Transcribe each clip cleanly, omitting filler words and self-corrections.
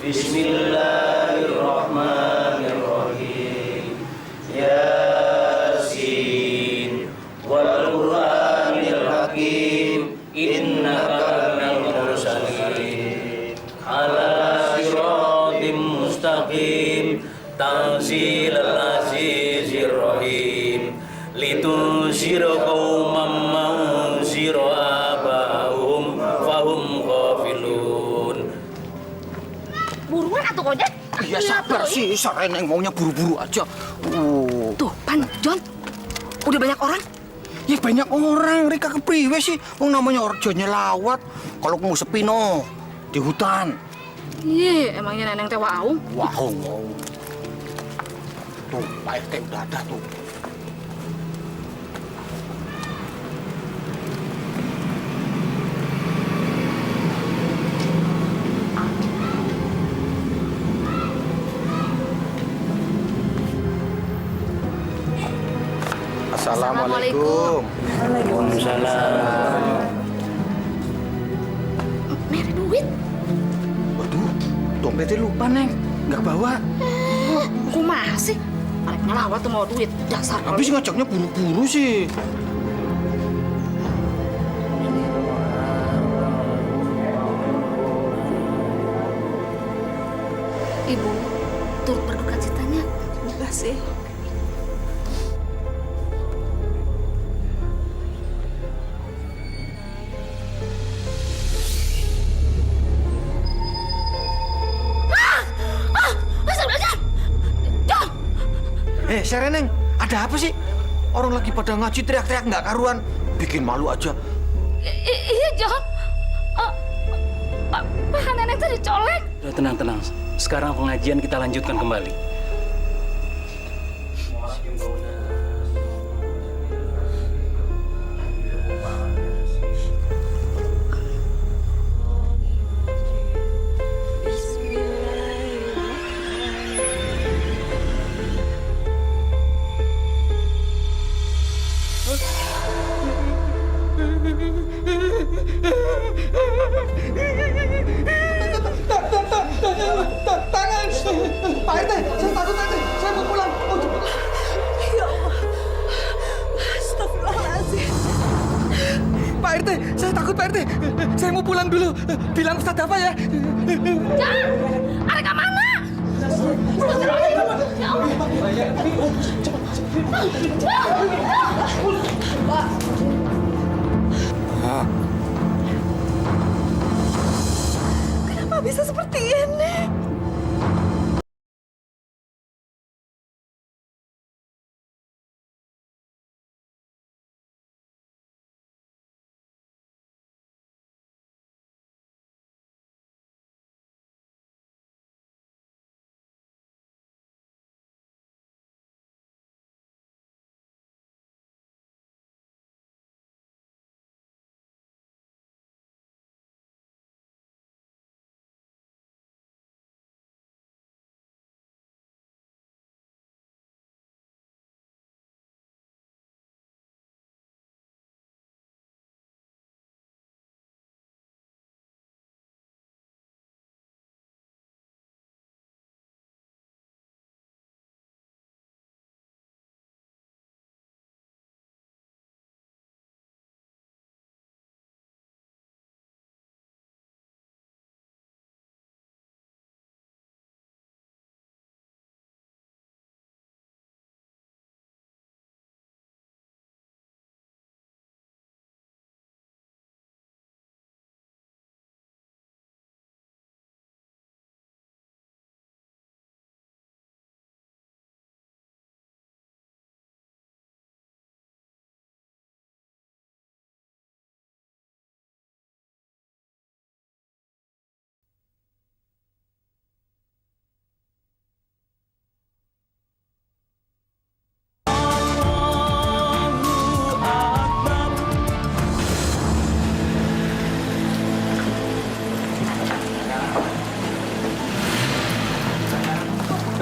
Bismillahirrahmanirrahim. Yasin wal Qur'anil Hakim. Innaka laminal mursalin ala siratim mustaqim. Tanzilal azizir rahim. Litunzira qauman ma unzira abahum fahum ghafilun. Buruan atuh Ojek. Ya sabar sih, Sareneng maunya buru-buru aja. Tuh, Pan, John. Udah banyak orang? Ya banyak orang, Rika kepriwe sih? Wong namanya orjonya lawat. Kalau mau sepi no, di hutan. Iya, emangnya neneng teh wau. Wow. Tuh, Pak RT udah ada tuh. Assalamualaikum. Waalaikumsalam. Mere duit. Waduh, dompetnya lupa, Neng. Nggak bawa. Kumaha sih? Arek ngelawat tuh mau duit. Dasar. Habis ngajaknya buru-buru sih. Ibu, turut berduka citanya. Terima kasih. Sereneng, ada apa sih? Orang lagi pada ngaji teriak-teriak nggak karuan. Bikin malu aja. Iya, John. Pak neneng tadi colek. Udah tenang. Sekarang pengajian kita lanjutkan kembali. Tangan! Pak RT, saya takut nanti. Saya mau pulang. Ya Allah. Astagfirullahaladzim. Pak RT, saya takut Pak RT. Saya mau pulang dulu. Bilang Ustadz apa ya? John, arek ke mana? Ya Allah. Kenapa bisa seperti ini?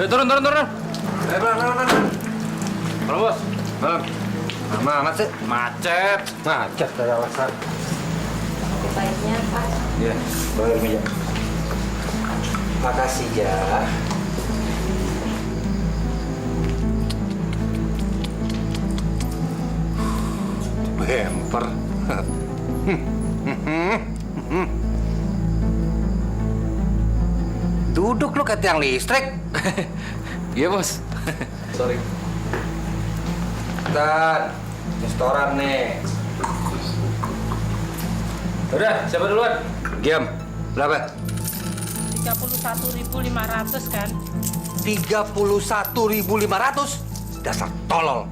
Turun. Turun, Bos. Bang. Lama amat sih. Macet kayak alasan. Baiknya, Pak. Iya, bayar meja. Makasih, Ja. Bemper. Duduk lu kayak tiang listrik. Iya, Bos. Sorry. Dan restoran nih. Udah, siapa duluan? Giam, berapa? 31.500 kan? 31.500. Dasar tolol.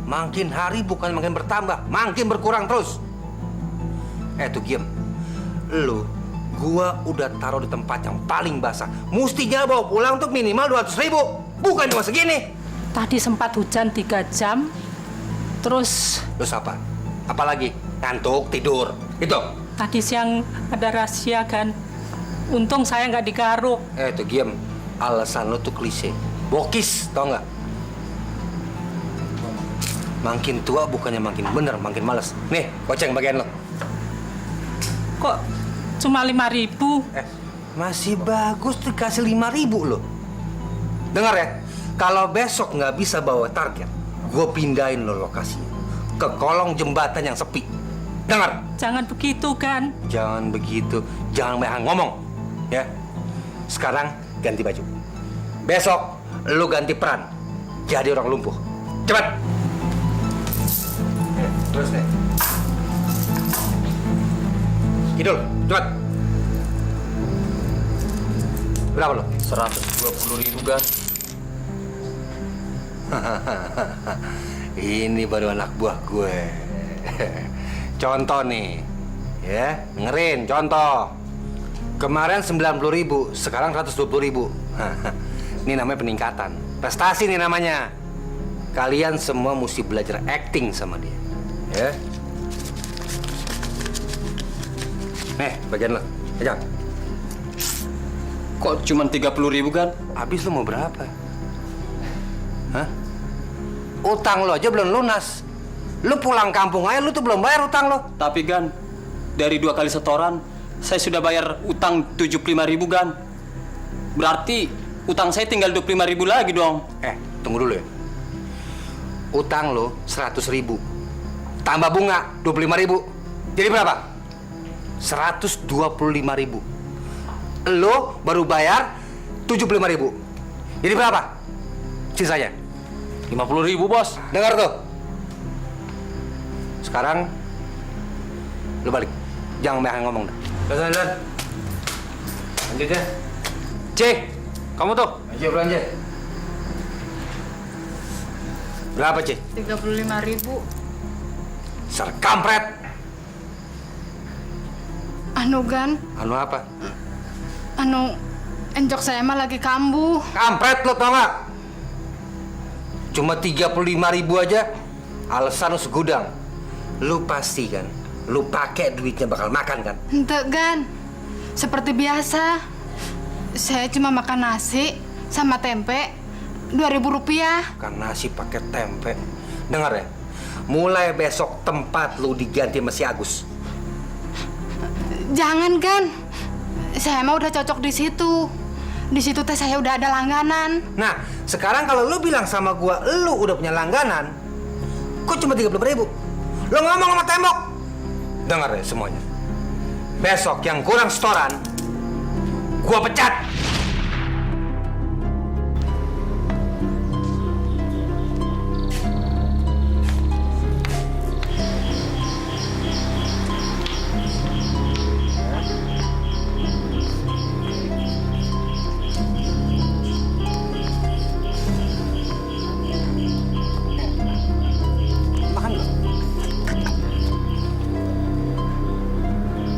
Makin hari bukan makin bertambah, makin berkurang terus. Tuh Giam, gua udah taruh di tempat yang paling basah. Mestinya bawa pulang tuh minimal 200.000, bukan cuma segini. Tadi sempat hujan 3 jam, terus Terus apa? Apalagi? Ngantuk, tidur. Itu. tadi siang ada rahasia kan? Untung saya nggak digaruk. Tuh Giam, alasan lu tuh klise. Bokis, tau nggak? Makin tua bukannya makin bener, makin males. Nih, goceng bagian lo. Kok cuma 5.000? Masih bagus dikasih 5.000 loh. Dengar ya, kalau besok nggak bisa bawa target, gue pindahin lo lokasinya ke kolong jembatan yang sepi. Dengar? Jangan begitu kan? Jangan begitu, jangan banyak ngomong, ya. Sekarang ganti baju. Besok lo ganti peran, jadi orang lumpuh. Cepat. Terus nih. Kidul, cepat. Berapa lo? 120.000 kan? Ini baru anak buah gue. Contoh nih, ya, dengerin contoh. Kemarin 90.000, sekarang 120.000. Ini namanya peningkatan, prestasi nih namanya. Kalian semua mesti belajar acting sama dia, ya. Nih, bagian lo, pegang. Kok cuma 30.000 kan? Habis lo mau berapa? Hah? Utang lo aja belum lunas. Lu pulang kampung aja, lu tuh belum bayar utang lo. Tapi Gan, dari 2 kali setoran, saya sudah bayar utang 75.000 Gan. Berarti utang saya tinggal 25.000 lagi dong. Tunggu dulu ya. Utang lo 100.000. Tambah bunga 25.000. Jadi berapa? 125.000. Lo baru bayar 75.000. Jadi berapa sisanya? 50.000 Bos. Dengar tuh. Sekarang lu balik. Jangan banyak ngomong dah. Jalan. Lanjut ya. Cek, kamu tuh. Ayo belanja. Berapa, Cik? 35.000. Serkampret. Anu Gan, Anu apa? anu enjok saya mah lagi kambuh. Kampret lo tau gak? Cuma 35.000 aja. Alasan lu segudang. Lu pasti kan, lu pakai duitnya bakal makan kan? Ente Gan, seperti biasa. Saya cuma makan nasi sama tempe, 2.000 rupiah. Makan nasi pakai tempe. Dengar ya, mulai besok tempat lu diganti sama si Agus. Jangan Gan, saya mah udah cocok di situ. Di situ teh saya udah ada langganan. Nah, sekarang kalau lu bilang sama gua, lu udah punya langganan, kok cuma 30.000? Lu ngomong sama tembok. Dengar ya semuanya. Besok yang kurang setoran, gua pecat. Makan dulu.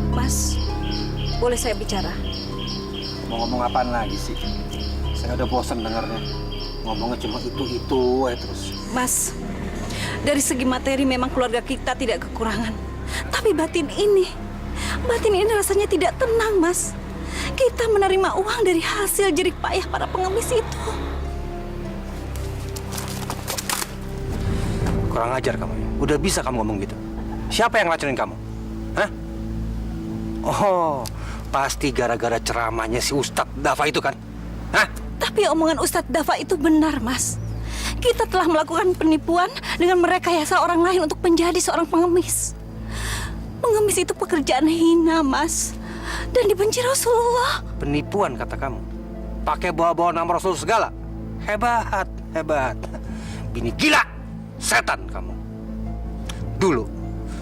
Mas, boleh saya bicara? Mau ngomong apaan lagi sih? Saya udah bosan dengarnya. Ngomongnya cuma itu aja terus. Mas, dari segi materi memang keluarga kita tidak kekurangan. Tapi batin ini rasanya tidak tenang, Mas. Kita menerima uang dari hasil jerih payah para pengemis itu. Kurang ajar kamu ya. Udah bisa kamu ngomong gitu. Siapa yang ngeracunin kamu? Hah? Oh, Pasti gara-gara ceramahnya si Ustadz Dafa itu kan? Hah? Tapi omongan Ustadz Dafa itu benar, Mas. Kita telah melakukan penipuan dengan merekayasa orang lain untuk menjadi seorang pengemis. Pengemis itu pekerjaan hina, Mas. Dan dibenci Rasulullah. Penipuan kata kamu? Pakai bawa-bawa nama Rasul segala? Hebat, hebat. Bini gila, setan kamu. Dulu,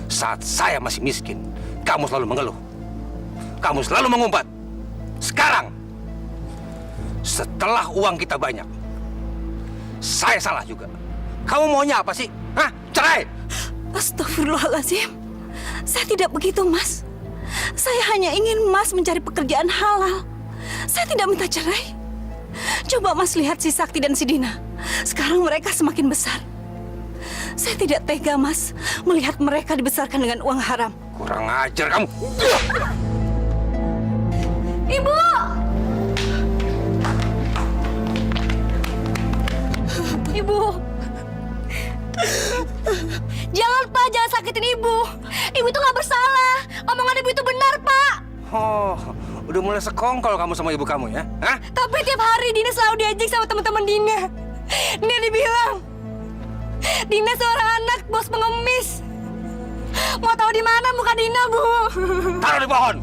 saat saya masih miskin, kamu selalu mengeluh. Kamu selalu mengumpat. Sekarang, setelah uang kita banyak, saya salah juga. Kamu maunya apa sih? Hah? Cerai? Astagfirullahaladzim. Saya tidak begitu, Mas. Saya hanya ingin Mas mencari pekerjaan halal. Saya tidak minta cerai. Coba Mas lihat si Sakti dan si Dina. Sekarang mereka semakin besar. Saya tidak tega, Mas, melihat mereka dibesarkan dengan uang haram. Kurang ajar kamu. Ibu! Ibu! Jangan, Pak, jangan sakitin Ibu. Ibu itu nggak bersalah. Omongan Ibu itu benar, Pak. Oh, udah mulai sekongkol kamu sama ibu kamu ya? Hah? Tapi tiap hari Dina selalu diajak sama teman-teman Dina. Dina dibilang, Dina seorang anak bos pengemis. Mau tahu di mana muka Dina, Bu? Taruh di pohon.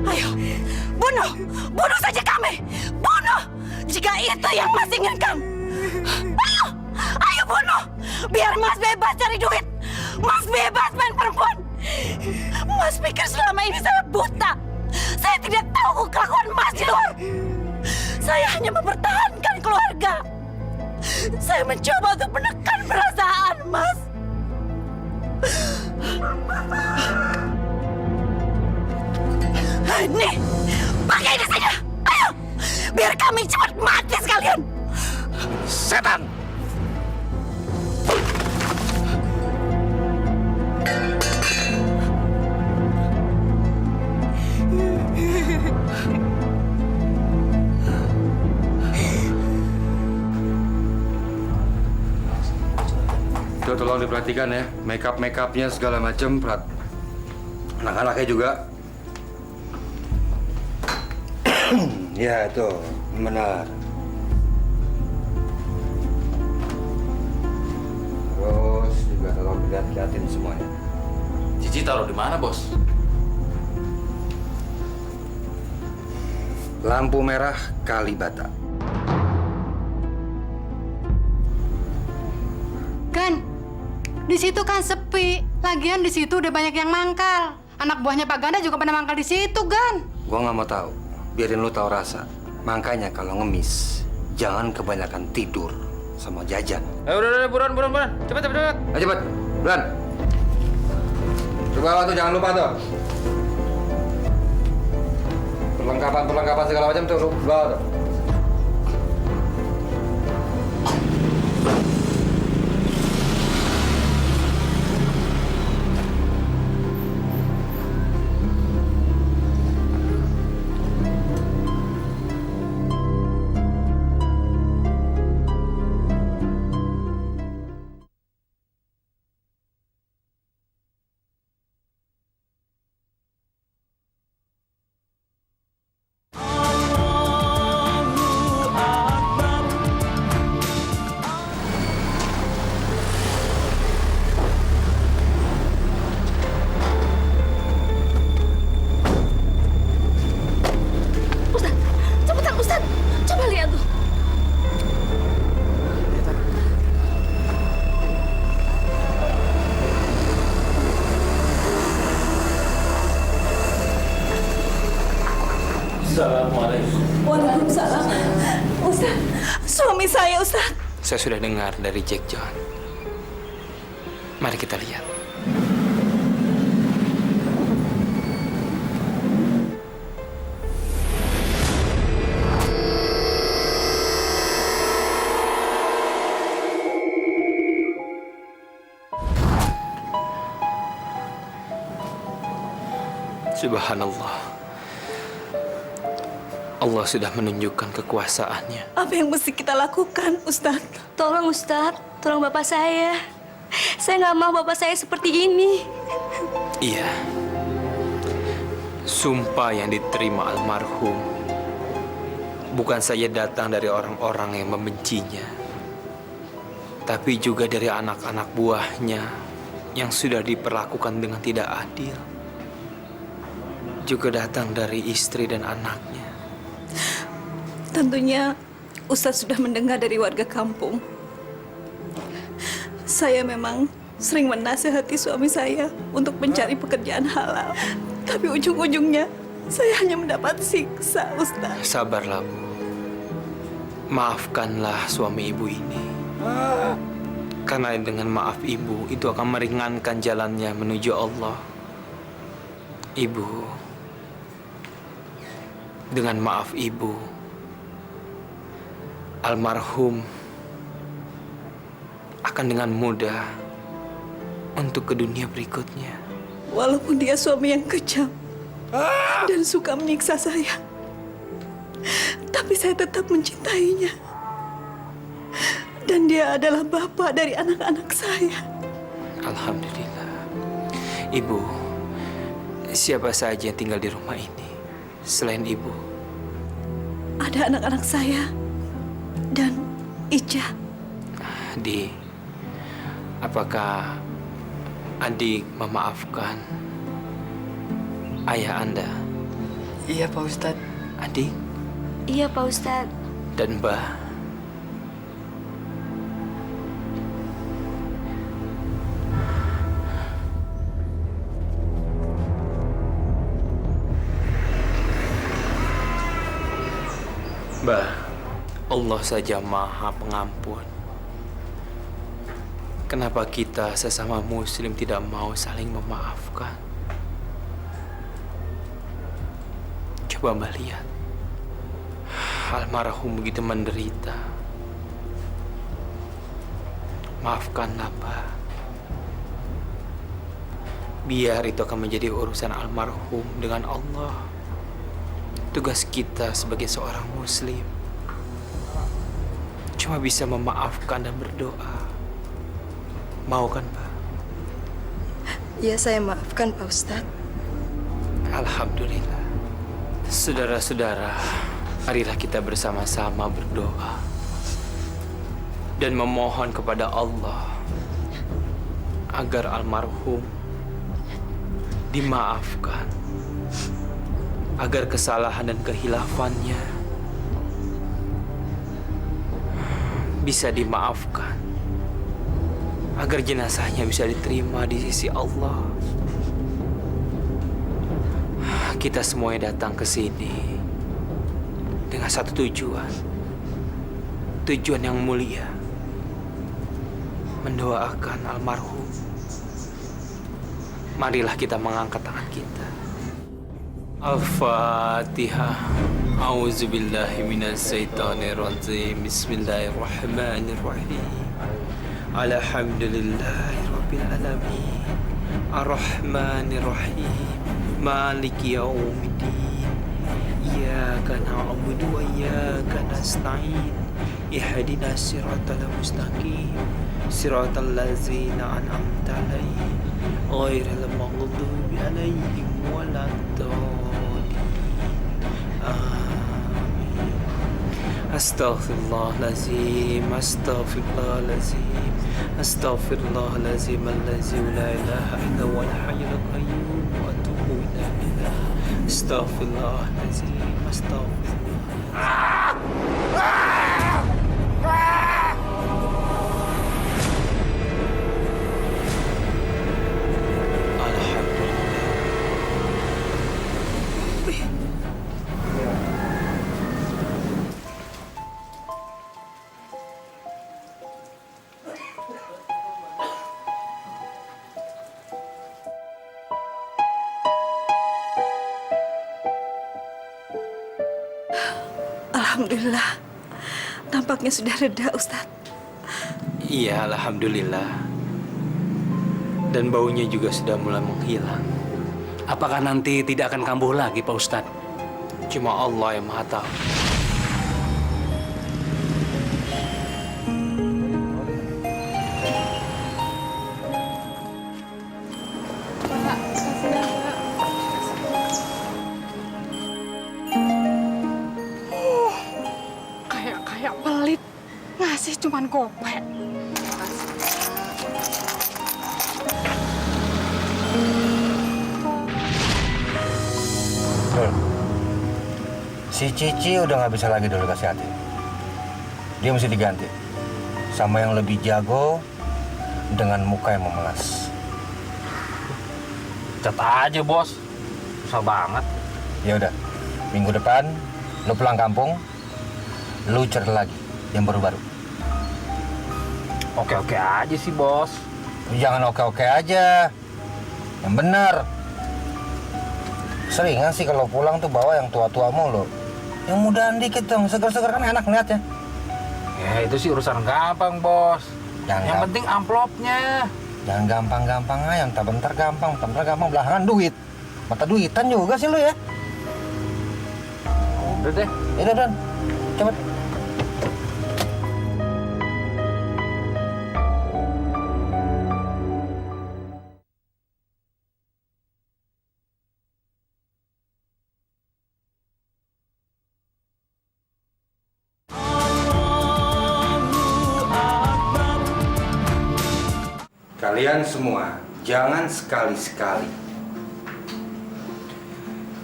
Ayo, bunuh saja kami. Bunuh, jika itu yang Mas inginkan. Ayo bunuh, biar Mas bebas cari duit. Mas bebas main perempuan. Mas pikir selama ini saya buta. Saya tidak tahu kelakuan Mas di luar. Saya hanya mempertahankan keluarga. Saya mencoba untuk menekan perasaan Mas. Nih, pakai di sini. Ayo, biar kami cepat mati sekalian. Setan. Itu tolong diperhatikan ya, make-upnya segala macam, anak-anaknya juga. Ya itu benar. Terus juga tolong lihat-liatin semuanya. Cici taruh di mana, Bos? Lampu merah Kalibata. Gan, di situ kan sepi. Lagian di situ udah banyak yang mangkal. Anak buahnya Pak Ganda juga pada mangkal di situ, Gan. Gua nggak mau tahu. Biarin lu tahu rasa. Makanya kalau ngemis, jangan kebanyakan tidur sama jajan. Udah, buruan. Cepet. Ayo cepet, bulan. Coba tuh, jangan lupa tuh. Perlengkapan segala macam tuh, lupa tuh. Ustaz, coba lihat tuh. Assalamualaikum. Waalaikumsalam. Ustaz, suami saya, Ustaz. Saya sudah dengar dari Jack John. Mari kita lihat. Subhanallah. Allah sudah menunjukkan kekuasaannya. Apa yang mesti kita lakukan, Ustaz? Tolong Ustadz, tolong bapak saya. Saya nggak mau bapak saya seperti ini. Iya. Sumpah yang diterima almarhum bukan saja datang dari orang-orang yang membencinya, tapi juga dari anak-anak buahnya yang sudah diperlakukan dengan tidak adil. Juga datang dari istri dan anaknya. Tentunya Ustadz sudah mendengar dari warga kampung. Saya memang sering menasihati suami saya untuk mencari pekerjaan halal. Tapi ujung-ujungnya saya hanya mendapat siksa, Ustadz. Sabarlah, Bu. Maafkanlah suami ibu ini. Karena dengan maaf ibu, itu akan meringankan jalannya menuju Allah. Ibu, dengan maaf ibu, almarhum akan dengan mudah untuk ke dunia berikutnya. Walaupun dia suami yang kejam dan suka menyiksa saya, tapi saya tetap mencintainya. Dan dia adalah bapak dari anak-anak saya. Alhamdulillah. Ibu, siapa saja yang tinggal di rumah ini selain ibu? Ada anak-anak saya dan Ica. Di, apakah adik memaafkan ayah Anda? Iya Pak Ustadz. Adik Iya Pak Ustadz. dan Mbah? Mbah, Allah saja Maha Pengampun. Kenapa kita sesama muslim tidak mau saling memaafkan? Coba Mbah lihat. Almarhum begitu menderita. Maafkanlah Mbah. Biar itu akan menjadi urusan almarhum dengan Allah. Tugas kita sebagai seorang muslim cuma bisa memaafkan dan berdoa. Mau kan, Pak? Iya saya maafkan Pak Ustadz. Alhamdulillah. Saudara-saudara, marilah kita bersama-sama berdoa dan memohon kepada Allah agar almarhum dimaafkan, agar kesalahan dan kehilafannya bisa dimaafkan, agar jenazahnya bisa diterima di sisi Allah. Kita semuanya datang ke sini dengan satu tujuan yang mulia, mendoakan almarhum. Marilah kita mengangkat tangan kita. Al-Fatihah. A'udzubillahi minasyaitonirrajim. Bismillahirrahmanirrahim. Alhamdulillahi rabbil alamin. Ar-Rahmanirrahim. Maliki yaumiddin. Iyyaka na'budu wa iyyaka nasta'in. Ihdinas siratal mustaqim. Siratal ladzina an'amta 'alaihim ghairil maghdubi 'alaihim waladdallin. Amin. Astaghfirullahalazim, astaghfirullahalazim, astaghfirullahalazim allazi la ilaha illa huwal hayyul qayyum wa atubu ilaihi. Astaghfirullahalazim, astaghfirullah. Alhamdulillah, tampaknya sudah reda, Ustadz. Iya, alhamdulillah. Dan baunya juga sudah mulai menghilang. Apakah nanti tidak akan kambuh lagi, Pak Ustadz? Cuma Allah yang Maha Tahu. cuman gope. Dul, si Cici udah nggak bisa lagi dulu kasih hati. Dia mesti diganti sama yang lebih jago dengan muka yang memelas. Cat aja, Bos. Susah banget. Ya udah, minggu depan lu pulang kampung, lu cari lagi yang baru-baru. Oke-oke aja sih, Bos. Jangan oke-oke aja, yang bener. Seringan sih kalau pulang tuh bawa yang tua-tua mulu. Yang mudahan dikit dong, seger-seger kan enak liatnya. Ya, itu sih urusan gampang, Bos. Yang penting amplopnya. Jangan gampang-gampang aja, entar bentar gampang, belakangan duit. Mata duitan juga sih lu ya. Udah deh. Ya udah, cepet. Kalian semua jangan sekali-sekali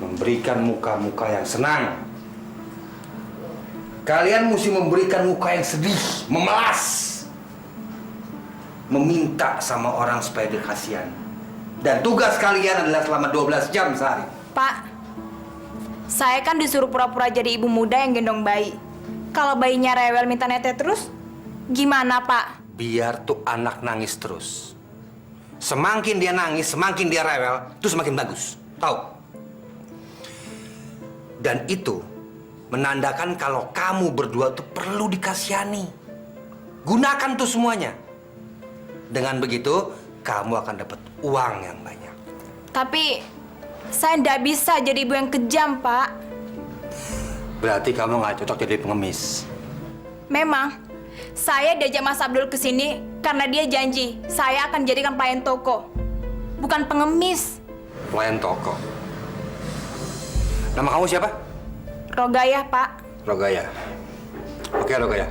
memberikan muka-muka yang senang. Kalian mesti memberikan muka yang sedih, memelas, meminta sama orang supaya dia kasihan. Dan tugas kalian adalah selama 12 jam sehari. Pak, saya kan disuruh pura-pura jadi ibu muda yang gendong bayi. Kalau bayinya rewel minta netes terus, gimana Pak? Biar tuh anak nangis terus. Semakin dia nangis, semakin dia rewel, itu semakin bagus. Tahu? Dan itu menandakan kalau kamu berdua tuh perlu dikasihani. Gunakan tuh semuanya. Dengan begitu, kamu akan dapat uang yang banyak. Tapi saya nggak bisa jadi ibu yang kejam, Pak. Berarti kamu nggak cocok jadi pengemis. Memang, saya diajak Mas Abdul ke sini karena dia janji saya akan jadikan pelayan toko, bukan pengemis. Pelayan toko. Nama kamu siapa? Rogayah, Pak. Rogaya. Oke, Rogaya.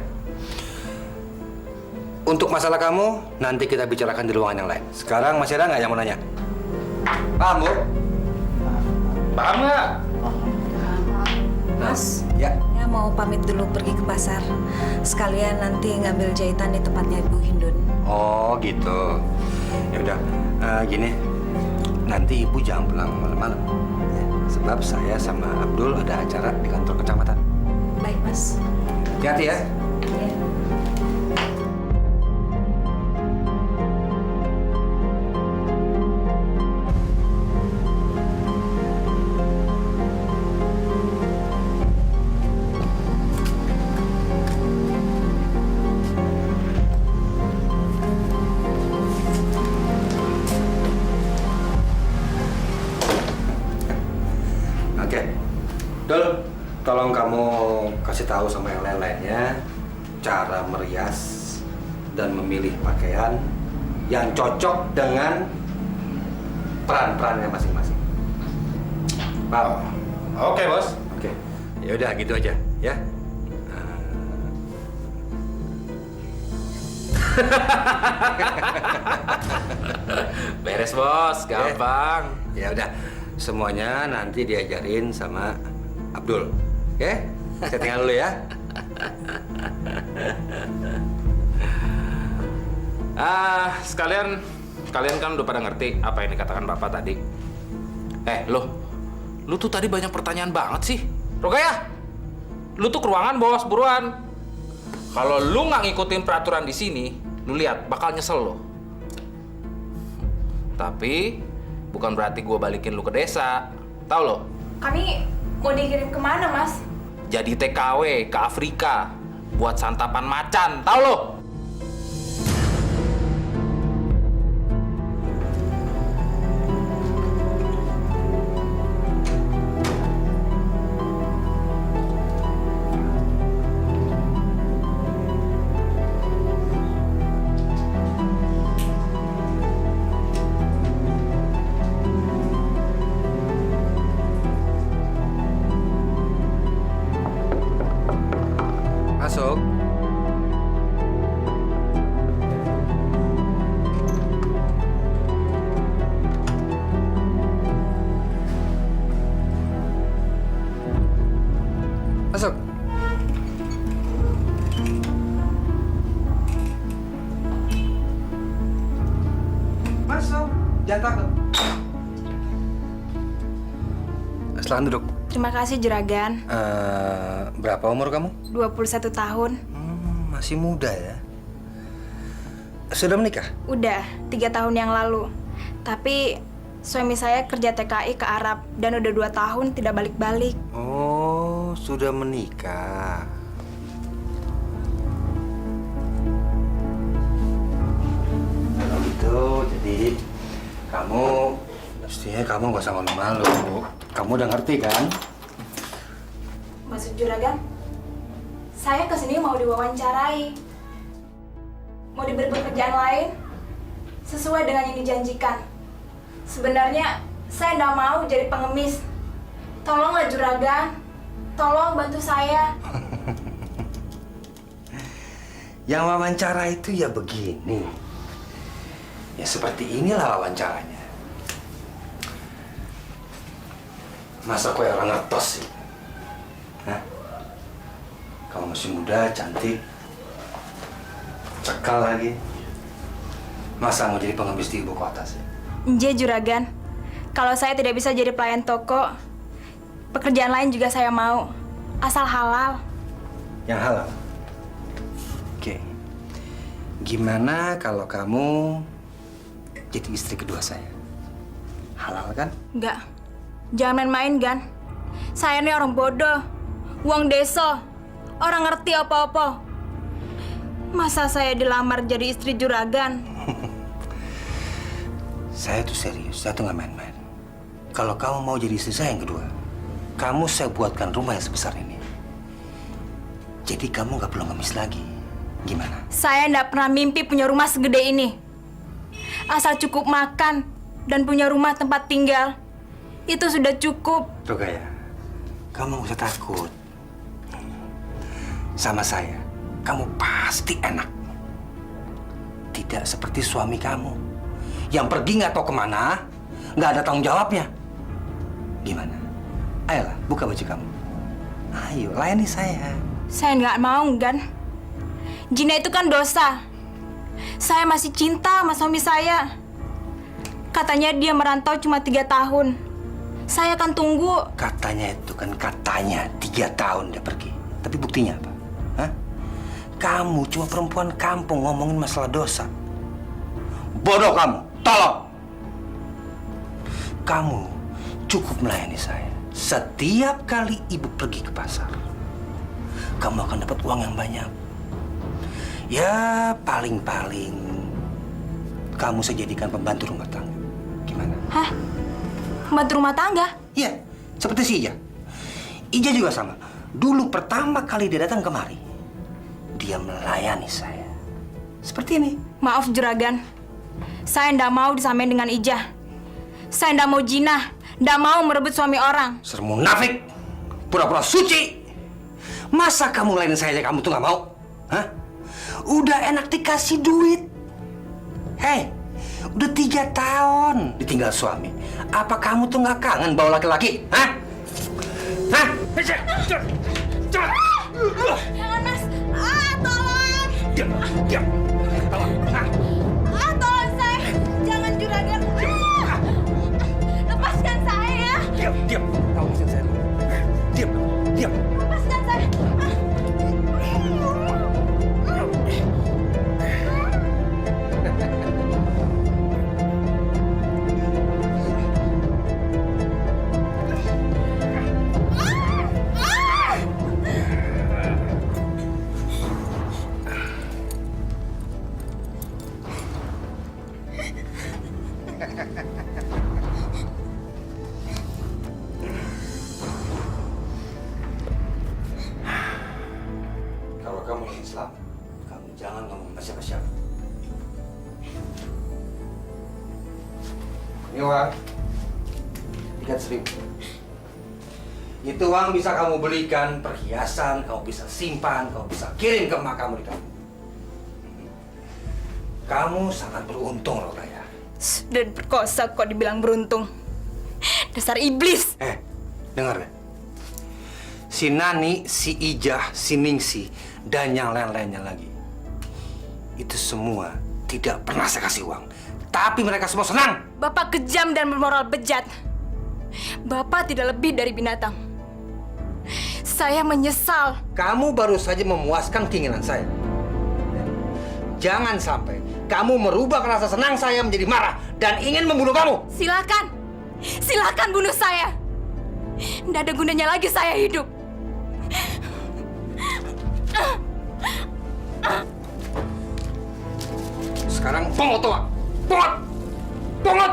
Untuk masalah kamu, nanti kita bicarakan di ruangan yang lain. Sekarang masih ada nggak yang mau nanya? Paham, Bu? Paham nggak? Mas, Ya. ya mau pamit dulu pergi ke pasar. Sekalian nanti ngambil jahitan di tempatnya Ibu Hindun. Oh, gitu. Ya udah, gini. Nanti Ibu jangan pulang malam-malam. Ya, sebab saya sama Abdul ada acara di kantor kecamatan. Baik, Mas. Hati-hati ya. Ya. Oke. Dul, tolong kamu kasih tahu sama yang lain-lainnya cara merias dan memilih pakaian yang cocok dengan peran-perannya masing-masing. Paham? Oke, Bos. Oke. Ya udah gitu aja, ya. Beres, Bos. Gampang. Ya udah. Semuanya nanti diajarin sama Abdul. Oke? Saya tinggal dulu ya. Sekalian kalian kan udah pada ngerti apa yang dikatakan Bapak tadi. Lu tuh tadi banyak pertanyaan banget sih. Rogaya, lu tuh ke ruangan, Bos, buruan. Kalau lu nggak ngikutin peraturan di sini, lu lihat bakal nyesel lo. Tapi bukan berarti gue balikin lu ke desa. Tahu lo? Kami mau dikirim kemana, Mas? Jadi TKW ke Afrika buat santapan macan. Tahu lo? Masuk. Masuk. Masuk. Jangan takut. Silahkan duduk. Terima kasih Juragan. Berapa umur kamu? 21 tahun. Masih muda ya. Sudah menikah? Udah, 3 tahun yang lalu. Tapi suami saya kerja TKI ke Arab dan udah 2 tahun tidak balik-balik. Oh, sudah menikah. Kalau gitu, jadi kamu gak usah malu-malu. Kamu udah ngerti kan? Maksud Juragan, saya kesini mau diwawancarai. Mau diberi pekerjaan lain sesuai dengan yang dijanjikan. Sebenarnya saya nggak mau jadi pengemis. Tolonglah Juragan, tolong bantu saya. Yang wawancara itu ya begini. Ya seperti inilah wawancaranya. Masa kue orang ngertos sih? Hah? Kamu masih muda, cantik, cekal lagi. Masa mau jadi pengemis di ibu kota sih? Nje Juragan, kalau saya tidak bisa jadi pelayan toko, pekerjaan lain juga saya mau, asal halal. Yang halal? Oke. Gimana kalau kamu jadi istri kedua saya? Halal kan? Enggak, jangan main-main Gan. Saya ini orang bodoh, uang desa, orang ngerti apa-apa. Masa saya dilamar jadi istri Juragan? Saya tuh serius, saya tuh nggak main-main. Kalau kamu mau jadi istri saya yang kedua, kamu saya buatkan rumah yang sebesar ini. Jadi kamu nggak perlu ngemis lagi. Gimana? Saya nggak pernah mimpi punya rumah segede ini. Asal cukup makan dan punya rumah tempat tinggal, itu sudah cukup. Tuh Gaya, kamu nggak usah takut. Sama saya, kamu pasti enak. Tidak seperti suami kamu yang pergi nggak tahu kemana, nggak ada tanggung jawabnya. Gimana? Ayolah, buka baju kamu. Ayo, layani saya. Saya nggak mau, Gan. Zina itu kan dosa. Saya masih cinta sama suami saya. Katanya dia merantau cuma 3 tahun. Saya akan tunggu. Katanya itu kan katanya 3 tahun dia pergi. Tapi buktinya apa? Hah? Kamu cuma perempuan kampung ngomongin masalah dosa. Bodoh kamu, tolong. Kamu cukup melayani saya. Setiap kali ibu pergi ke pasar, kamu akan dapat uang yang banyak. Ya, paling-paling kamu saya jadikan pembantu rumah tangga. Gimana? Hah? Pembantu rumah tangga? Iya, seperti si Ija. Ija juga sama. Dulu pertama kali dia datang kemari, dia melayani saya. Seperti ini. Maaf, Juragan. Saya ndak mau disamain dengan Ijah. Saya ndak mau jinah, ndak mau merebut suami orang. Sermu munafik, pura-pura suci. Masa kamu ngelainin saya aja kamu tuh nggak mau? Hah? Udah enak dikasih duit. Hei, udah 3 tahun ditinggal suami. Apa kamu tuh nggak kangen bawa laki-laki? Hah? Hah? Jangan, Mas. Tolong. Diam. Tolong. Tolong saya. Jangan, Juragan. Lepaskan saya. Diam. Lepaskan saya. Diam. Lepaskan saya. Kalau kamu Islam, kamu jangan ngomong sama siapa-siapa. Ini uang 300.000. Itu uang bisa kamu belikan perhiasan, kamu bisa simpan, kamu bisa kirim ke emak kamu di kampung. Kamu sangat beruntung, Rokaya. Sudah perkosa kok dibilang beruntung. Dasar iblis. Dengar deh. si Nani, si Ijah, si Ningsi, dan yang lain-lainnya lagi. Itu semua tidak pernah saya kasih uang. Tapi mereka semua senang. Bapak kejam dan bermoral bejat. Bapak tidak lebih dari binatang. Saya menyesal. Kamu baru saja memuaskan keinginan saya. Jangan sampai kamu merubah rasa senang saya menjadi marah dan ingin membunuh kamu. Silakan. Silakan bunuh saya. Tidak ada gunanya lagi saya hidup. Sekarang pungut tuh, pungut, pungut.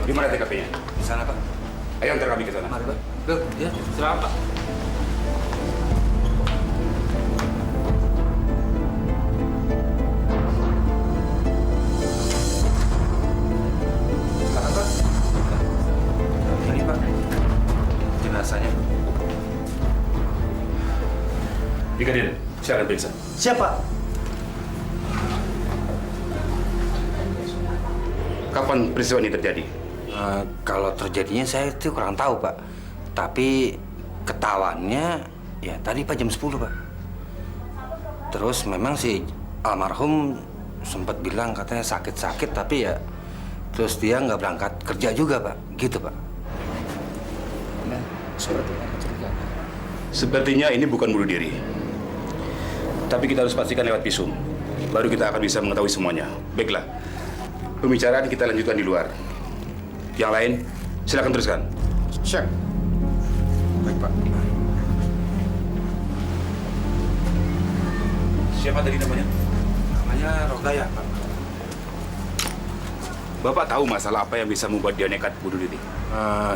Di mana TKP-nya? Di sana, Pak. Ayo antar kami ke sana. Mari, Pak. Loh, Ya, silakan Pak. silakan, Pak. Ini, Pak. Jenazahnya. Brigadir, silakan periksa. Siapa? Kapan peristiwa ini terjadi? Kalau terjadinya saya itu kurang tahu, Pak. Tapi ketahuannya ya tadi Pak jam 10, Pak. Terus memang si almarhum sempat bilang katanya sakit-sakit, tapi ya terus dia nggak berangkat kerja juga, Pak. Gitu, Pak. Sepertinya ini bukan bunuh diri. Tapi kita harus pastikan lewat visum. Baru kita akan bisa mengetahui semuanya. Baiklah. Pembicaraan kita lanjutkan di luar. Yang lain, silakan teruskan. Siap. Baik, Pak. Siapa tadi namanya? Namanya Rogaya, Pak. Bapak tahu masalah apa yang bisa membuat dia nekat bunuh diri?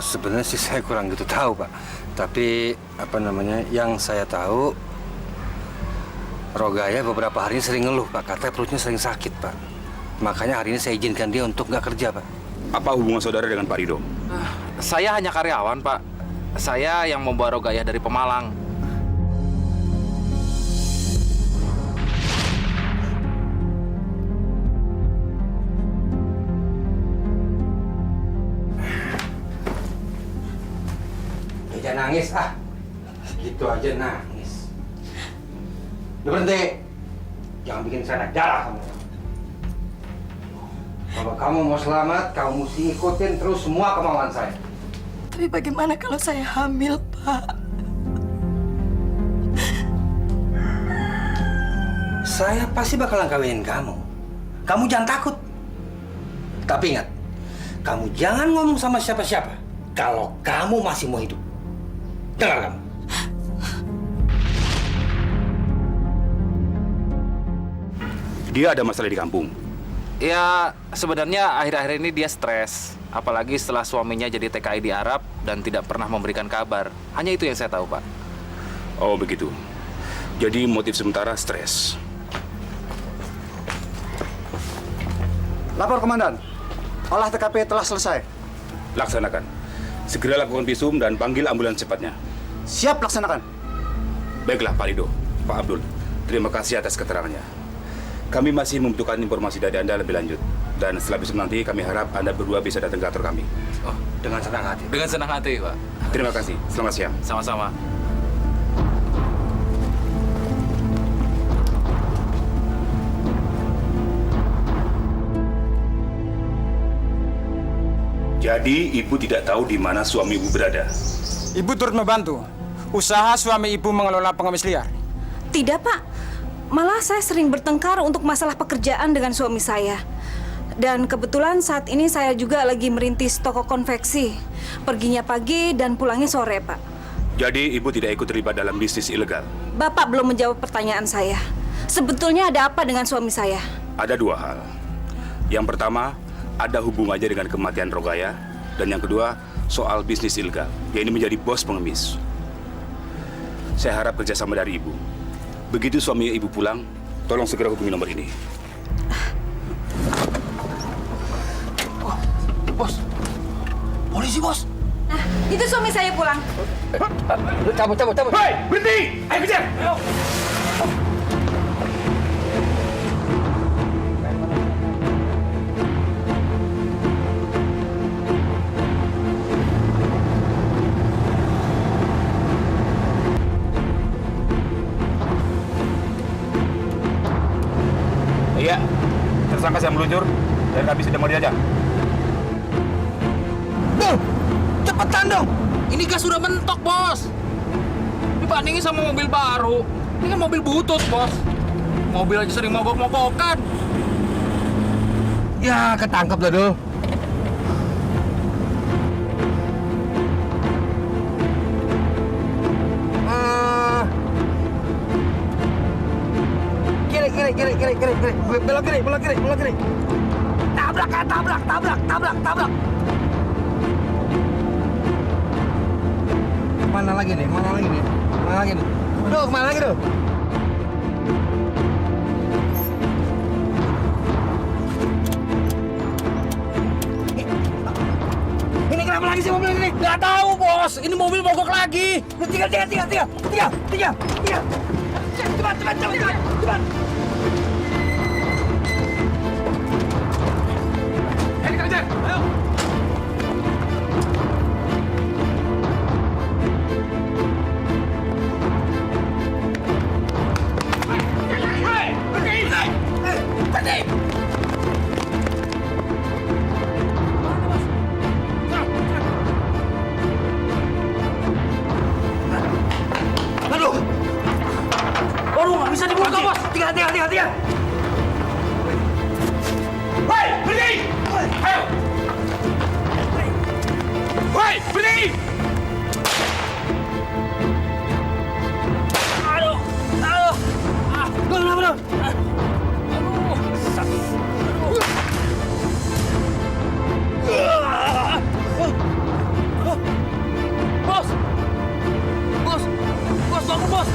Sebenarnya sih saya kurang gitu tahu, Pak. Tapi apa namanya? Yang saya tahu Rogaya beberapa hari ini sering ngeluh, Pak. Katanya perutnya sering sakit, Pak. Makanya hari ini saya izinkan dia untuk nggak kerja, Pak. Apa hubungan saudara dengan Pak Rido? Saya hanya karyawan, Pak. Saya yang membawa Rogaya dari Pemalang. Jangan nangis, ah. Gitu aja nangis. Udah berhenti. Jangan bikin saya naik darah kamu. Kalau kamu mau selamat, kamu mesti ikutin terus semua kemauan saya. Tapi bagaimana kalau saya hamil, Pak? Saya pasti bakalan kawinin kamu. Kamu jangan takut. Tapi ingat, kamu jangan ngomong sama siapa-siapa kalau kamu masih mau hidup. Dengar kamu. Dia ada masalah di kampung. Ya, sebenarnya akhir-akhir ini dia stres. Apalagi setelah suaminya jadi TKI di Arab dan tidak pernah memberikan kabar. Hanya itu yang saya tahu, Pak. Oh, begitu. Jadi motif sementara stres. Lapor, Komandan. Olah TKP telah selesai. Laksanakan. Segera lakukan visum dan panggil ambulans cepatnya. Siap laksanakan. Baiklah, Pak Rido, Pak Abdul. Terima kasih atas keterangannya. Kami masih membutuhkan informasi dari Anda lebih lanjut. Dan setelah visum nanti, kami harap Anda berdua bisa datang ke kantor kami. Oh, dengan senang hati. Dengan senang hati, Pak. Terima kasih. Selamat siang. Sama-sama. Jadi ibu tidak tahu di mana suami ibu berada. Ibu turut membantu usaha suami ibu mengelola pengemis liar. Tidak, Pak. Malah saya sering bertengkar untuk masalah pekerjaan dengan suami saya. Dan kebetulan saat ini saya juga lagi merintis toko konveksi. Perginya pagi dan pulangnya sore, Pak. Jadi ibu tidak ikut terlibat dalam bisnis ilegal. Bapak belum menjawab pertanyaan saya. Sebetulnya ada apa dengan suami saya? Ada dua hal. Yang pertama, ada hubungannya dengan kematian Rogaya. Dan yang kedua, soal bisnis ilegal. Yaitu menjadi bos pengemis. Saya harap kerjasama dari ibu. Begitu suami ibu pulang, tolong segera hubungi nomor ini. Bos. Polisi, Bos. Nah, itu suami saya pulang. Cabut. Hei, berhenti! Ayo kejar! Ayo! Iya, tersangka saya meluncur dan kami sudah mau diajak. Cepetan dong. Ini gas sudah mentok, Bos. Dibandingin sama mobil baru. Ini kan mobil butut, Bos. Mobil aja sering mogok-mogokan. Ya, ketangkep dah, Dul. Kiri. Belok kiri. Tabrak. Mana lagi nih? Duh, kemana lagi, Duh? Ini kenapa lagi sih mobil ini? Nggak tahu, Bos. Ini mobil mogok lagi. Tiga. Cepat. Ayo kita kejar! Ayo! Aduh, nggak bisa dibuka, Bos. Tiga. Hei, berhenti! Ayo! Hei, berhenti! Belum. Bos, bangun, Bos.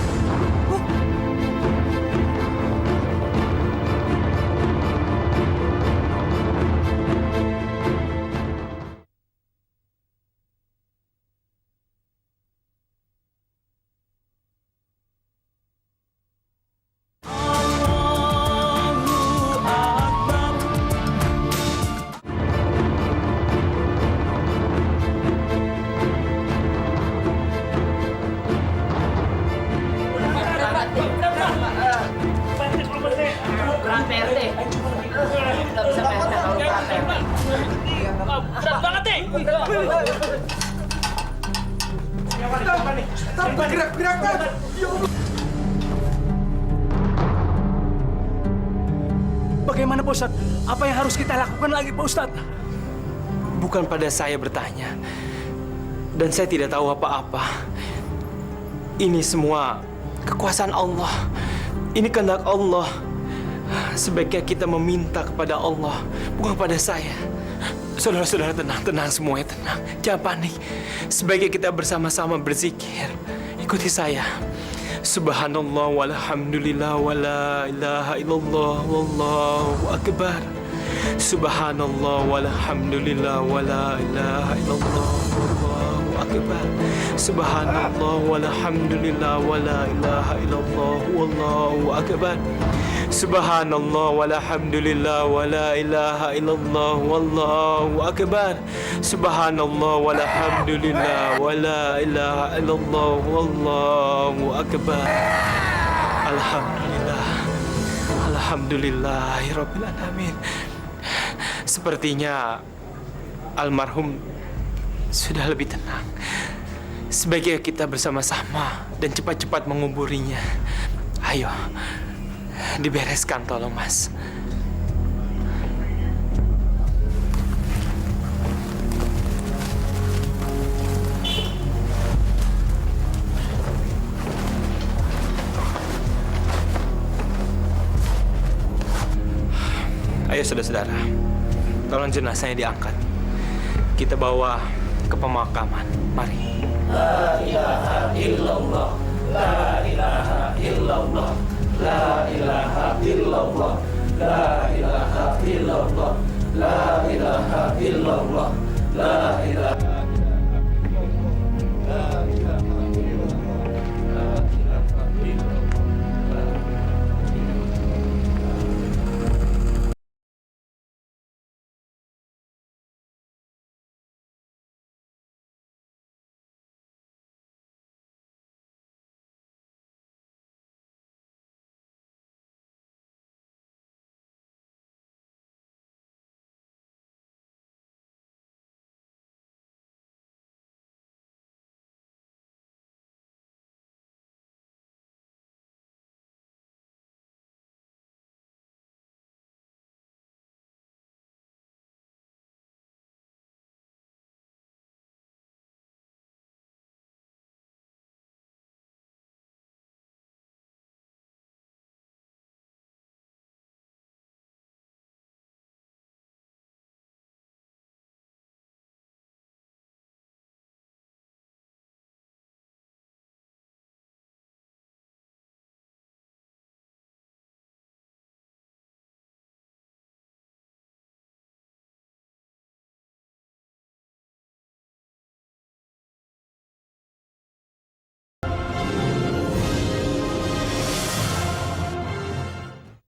Berat banget nih. Gerak. Bagaimana, Pak Ustadz? Apa yang harus kita lakukan lagi, Pak Ustadz? Bukan pada saya bertanya. Dan saya tidak tahu apa-apa. Ini semua kekuasaan Allah. Ini kehendak Allah. Sebaiknya kita meminta kepada Allah, bukan kepada saya. Saudara-saudara, tenang semuanya, tenang. Jangan panik. Sebaiknya kita bersama-sama berzikir. Ikuti saya. Subhanallah walhamdulillah wala ilaha illallah wallahu akbar. Subhanallah walhamdulillah wala ilaha illallah wallahu akbar. Subhanallah walhamdulillah wala ilaha illallah wallahu akbar. Subhanallah walhamdulillah wala ilaha illallah wallahu akbar. Subhanallah walhamdulillah wala ilaha illallah wallahu akbar. Alhamdulillahirabbil alamin. Sepertinya almarhum sudah lebih tenang. Sebaiknya kita bersama-sama dan cepat-cepat menguburinya. Ayo, dibereskan tolong, Mas. Ayo saudara-saudara, tolong jenazahnya diangkat. Kita bawa ke pemakaman. Mari. La ilaha illallah, la ilaha illallah, la ilaha illallah, la ilaha illallah, la ilaha illallah, la ilaha